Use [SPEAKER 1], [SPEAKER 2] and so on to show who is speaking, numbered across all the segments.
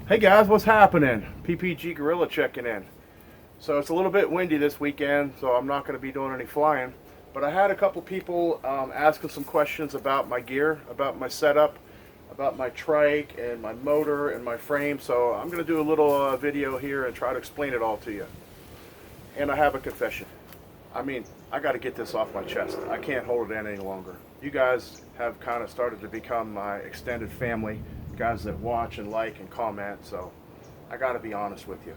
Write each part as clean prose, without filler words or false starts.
[SPEAKER 1] Hey guys, what's happening? PPG Gorilla checking in. So it's a little bit windy this weekend, so I'm not going to be doing any flying. But I had a couple people asking some questions about my gear, about my setup, about my trike and my motor and my frame. So I'm going to do a little video here and try to explain it all to you. And I have a confession. I got to get this off my chest. I can't hold it in any longer. You guys have kind of started to become my extended family. Guys that watch and like and comment, so I gotta be honest with you.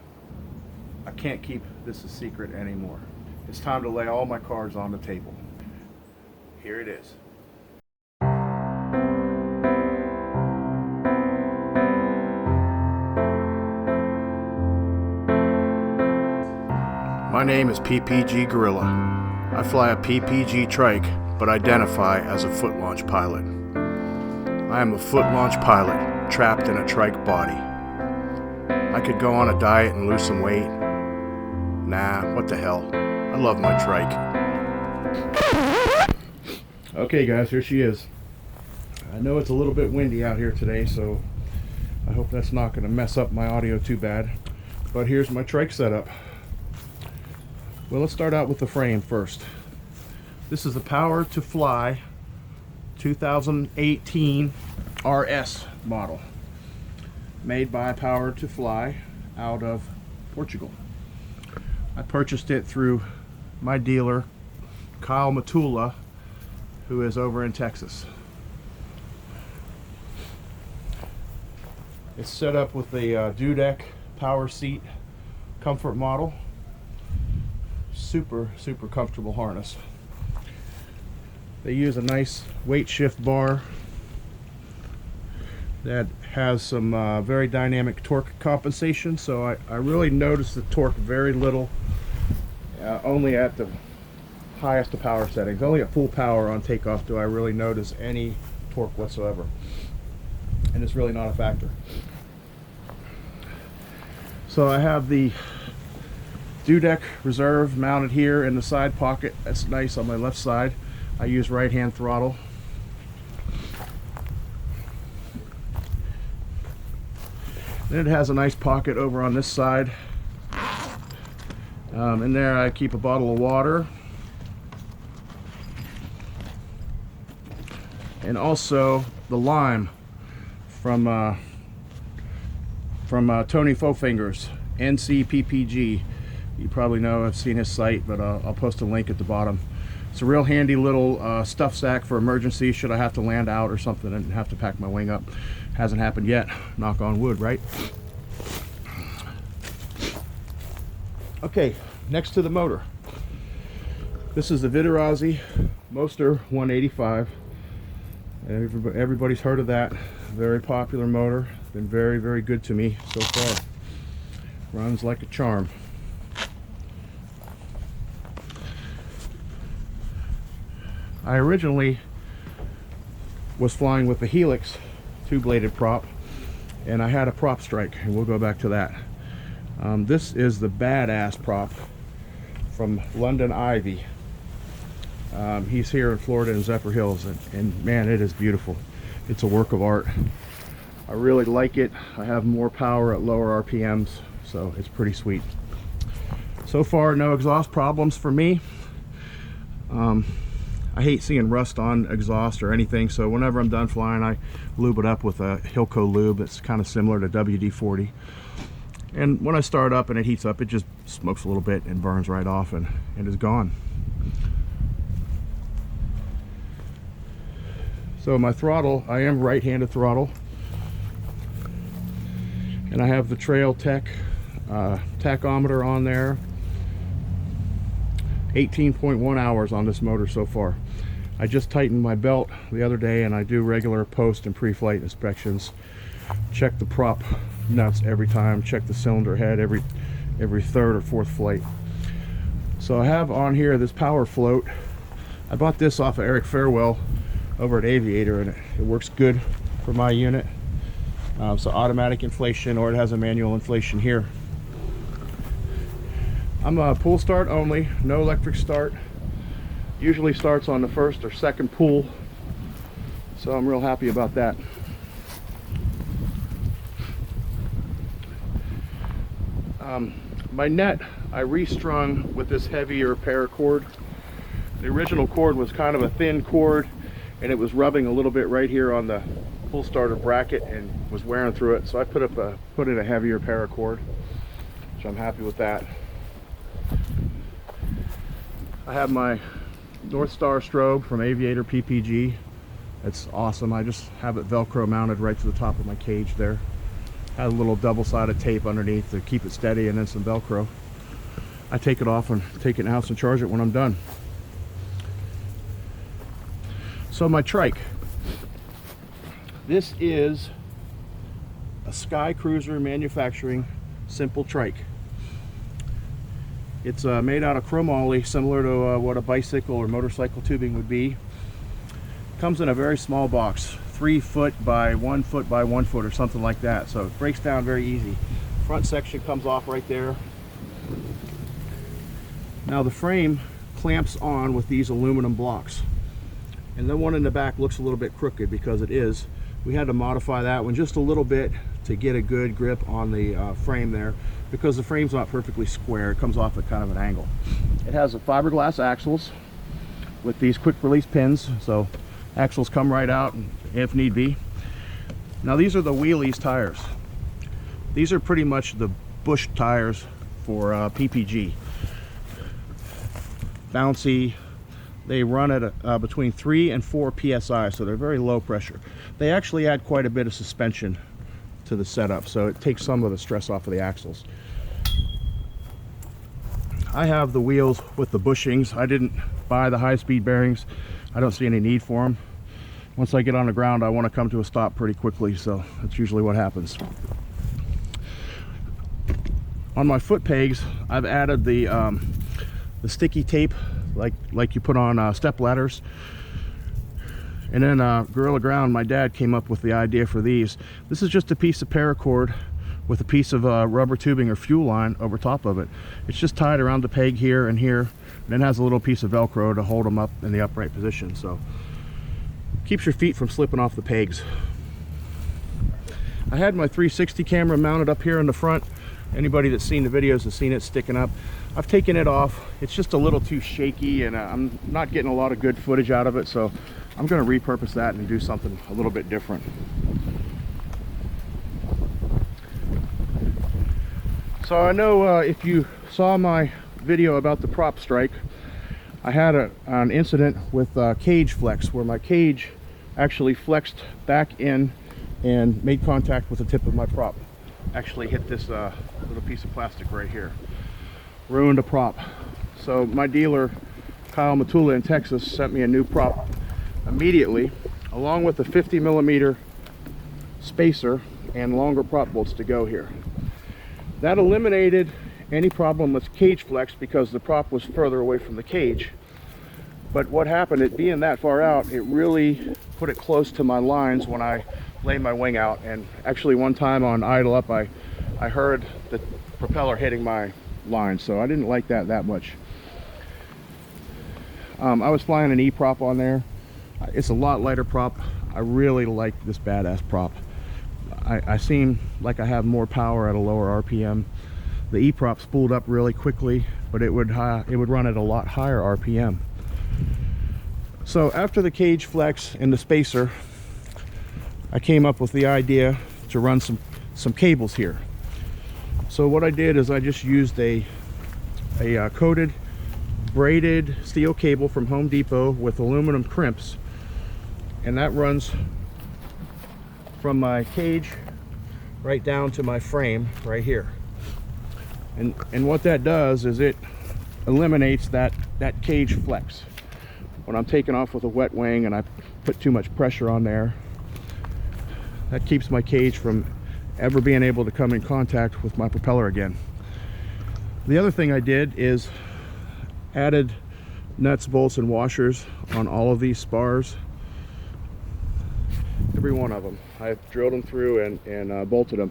[SPEAKER 1] I can't keep this a secret anymore. It's time to lay all my cards on the table. Here it is. My name is PPG Gorilla. I fly a PPG Trike, but identify as a foot launch pilot. I am a foot launch pilot, trapped in a trike body. I could go on a diet and lose some weight. Nah, what the hell. I love my trike. Okay guys, here she is. I know it's a little bit windy out here today, so I hope that's not going to mess up my audio too bad. But here's my trike setup. Well, let's start out with the frame first. This is the Power to Fly 2018 RS model, made by Power to Fly out of Portugal. I purchased it through my dealer Kyle Matula, who is over in Texas. It's set up with the Dudek power seat comfort model. Super comfortable harness. They use a nice weight shift bar that has some very dynamic torque compensation, so I really notice the torque very little, only at the highest of power settings. Only at full power on takeoff do I really notice any torque whatsoever, and it's really not a factor. So I have the Dudek Reserve mounted here in the side pocket. That's nice on my left side. I use right hand throttle. Then it has a nice pocket over on this side. In there I keep a bottle of water. And also the lime from Tony Fofingers, NC PPG. You probably know, I've seen his site, but I'll post a link at the bottom. It's a real handy little stuff sack for emergency should I have to land out or something and have to pack my wing up. Hasn't happened yet, knock on wood, right? Okay, next to the motor. This is the Vitarazi Moster 185. Everybody's heard of that. Very popular motor. Been very good to me so far. Runs like a charm. I originally was flying with the Helix two-bladed prop, and I had a prop strike, and we'll go back to that. This is the badass prop from London IVEY. He's here in Florida in Zephyr Hills, and man, it is beautiful. It's a work of art. I really like it. I have more power at lower RPMs, so it's pretty sweet. So far, no exhaust problems for me. I hate seeing rust on exhaust or anything, so whenever I'm done flying, I lube it up with a Hilco lube that's kind of similar to WD-40. And when I start up and it heats up, it just smokes a little bit and burns right off and is gone. So my throttle, I am right-handed throttle. And I have the Trail Tech tachometer on there. 18.1 hours on this motor so far. I just tightened my belt the other day, and I do regular post and pre-flight inspections. Check the prop nuts every time, check the cylinder head every third or fourth flight. So I have on here this power float. I bought this off of Eric Farewell over at Aviator, and it works good for my unit. So automatic inflation, or it has a manual inflation here. I'm a pull start only, no electric start. Usually starts on the first or second pull, so I'm real happy about that. My net I restrung with this heavier paracord. The original cord was kind of a thin cord, and it was rubbing a little bit right here on the pull starter bracket and was wearing through it. So I put in a heavier paracord, which I'm happy with that. I have my North Star strobe from Aviator PPG. It's awesome. I just have it Velcro mounted right to the top of my cage there. Had a little double-sided tape underneath to keep it steady, and then some Velcro. I take it off and take it in the house and charge it when I'm done. So my trike. This is a SKYCRUISER manufacturing simple trike. It's made out of chromoly, similar to what a bicycle or motorcycle tubing would be. Comes in a very small box, 3 foot by 1 foot by 1 foot or something like that. So it breaks down very easy. Front section comes off right there. Now the frame clamps on with these aluminum blocks. And the one in the back looks a little bit crooked because it is. We had to modify that one just a little bit to get a good grip on the frame there, because the frame's not perfectly square. It comes off at kind of an angle. It has a fiberglass axles with these quick release pins, so axles come right out if need be. Now these are the wheelies tires. These are pretty much the bush tires for PPG. Bouncy. They run at between 3 and 4 psi, so they're very low pressure. They actually add quite a bit of suspension to the setup, so it takes some of the stress off of the axles. I have the wheels with the bushings. I didn't buy the high-speed bearings. I don't see any need for them. Once I get on the ground, I want to come to a stop pretty quickly, so that's usually what happens. On my foot pegs, I've added the sticky tape like you put on step ladders. And then Gorilla Ground, my dad came up with the idea for these. This is just a piece of paracord with a piece of rubber tubing or fuel line over top of it. It's just tied around the peg here and here, and then has a little piece of Velcro to hold them up in the upright position. So keeps your feet from slipping off the pegs. I had my 360 camera mounted up here in the front. Anybody that's seen the videos has seen it sticking up. I've taken it off. It's just a little too shaky, and I'm not getting a lot of good footage out of it, so I'm going to repurpose that and do something a little bit different. So I know if you saw my video about the prop strike, I had an incident with cage flex, where my cage actually flexed back in and made contact with the tip of my prop. Actually hit this little piece of plastic right here. Ruined a prop. So my dealer, Kyle Matula in Texas, sent me a new prop immediately, along with a 50mm spacer and longer prop bolts to go here. That eliminated any problem with cage flex because the prop was further away from the cage. But what happened, it being that far out, it really put it close to my lines when I lay my wing out. And actually one time on idle up, I heard the propeller hitting my line, so I didn't like that much. I was flying an E prop on there. It's a lot lighter prop. I really like this badass prop. I seem like I have more power at a lower RPM. The E prop spooled up really quickly, but it would run at a lot higher RPM. So after the cage flex and the spacer, I came up with the idea to run some cables here. So what I did is I just used a coated braided steel cable from Home Depot with aluminum crimps, and that runs from my cage right down to my frame right here. And what that does is it eliminates that cage flex. When I'm taking off with a wet wing and I put too much pressure on there, that keeps my cage from ever being able to come in contact with my propeller again. The other thing I did is added nuts, bolts, and washers on all of these spars. Every one of them. I've drilled them through and bolted them.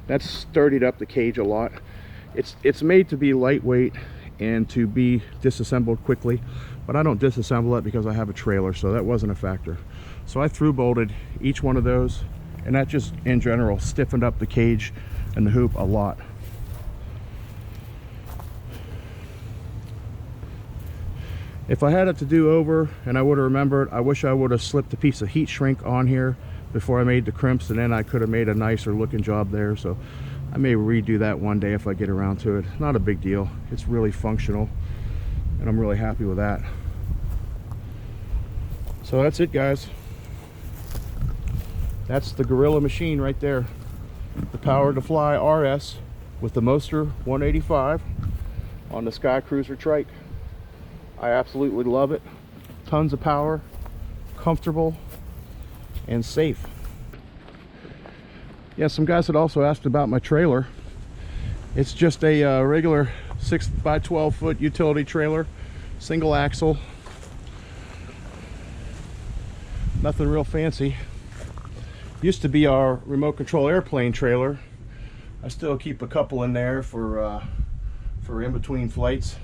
[SPEAKER 1] That's sturdied up the cage a lot. It's made to be lightweight and to be disassembled quickly, but I don't disassemble it because I have a trailer, so that wasn't a factor. So I through bolted each one of those, and that just in general stiffened up the cage and the hoop a lot. If I had it to do over and I would have remembered, I wish I would have slipped a piece of heat shrink on here before I made the crimps, and then I could have made a nicer looking job there. So I may redo that one day if I get around to it. Not a big deal. It's really functional and I'm really happy with that. So that's it, guys. That's the Gorilla machine right there. The Power to Fly RS with the Moster 185 on the SKYCRUISER Trike. I absolutely love it. Tons of power, comfortable, and safe. Yeah, some guys had also asked about my trailer. It's just a regular 6 by 12 foot utility trailer, single axle. Nothing real fancy. Used to be our remote control airplane trailer. I still keep a couple in there for in between flights.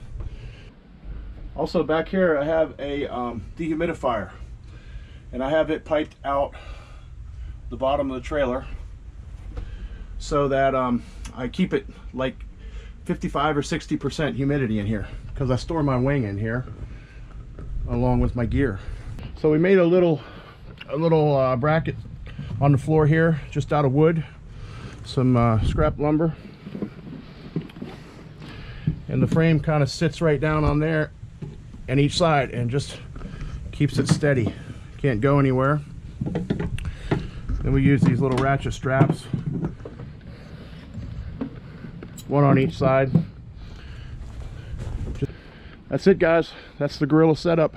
[SPEAKER 1] Also back here I have a dehumidifier, and I have it piped out the bottom of the trailer so that I keep it like 55 or 60% humidity in here, because I store my wing in here along with my gear. So we made a little bracket on the floor here, just out of wood, some scrap lumber, and the frame kind of sits right down on there and each side and just keeps it steady. Can't go anywhere. Then we use these little ratchet straps, one on each side. That's it, guys. That's the Gorilla setup.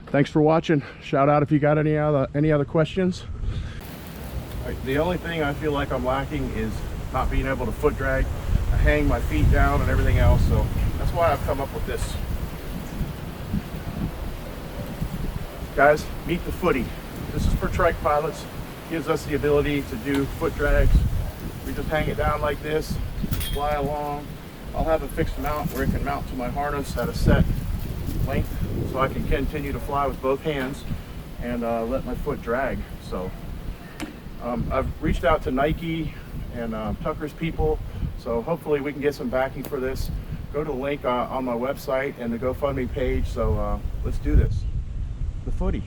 [SPEAKER 1] Thanks for watching. Shout out if you got any other questions. The only thing I feel like I'm lacking is not being able to foot drag. I hang my feet down and everything else, so that's why I've come up with this. Guys, meet the Footy. This is for trike pilots. Gives us the ability to do foot drags. We just hang it down like this, fly along. I'll have a fixed mount where it can mount to my harness at a set length, so I can continue to fly with both hands and let my foot drag. So I've reached out to Nike and Tucker's people, so hopefully we can get some backing for this. Go to the link on my website and the GoFundMe page. So let's do this. The Footy.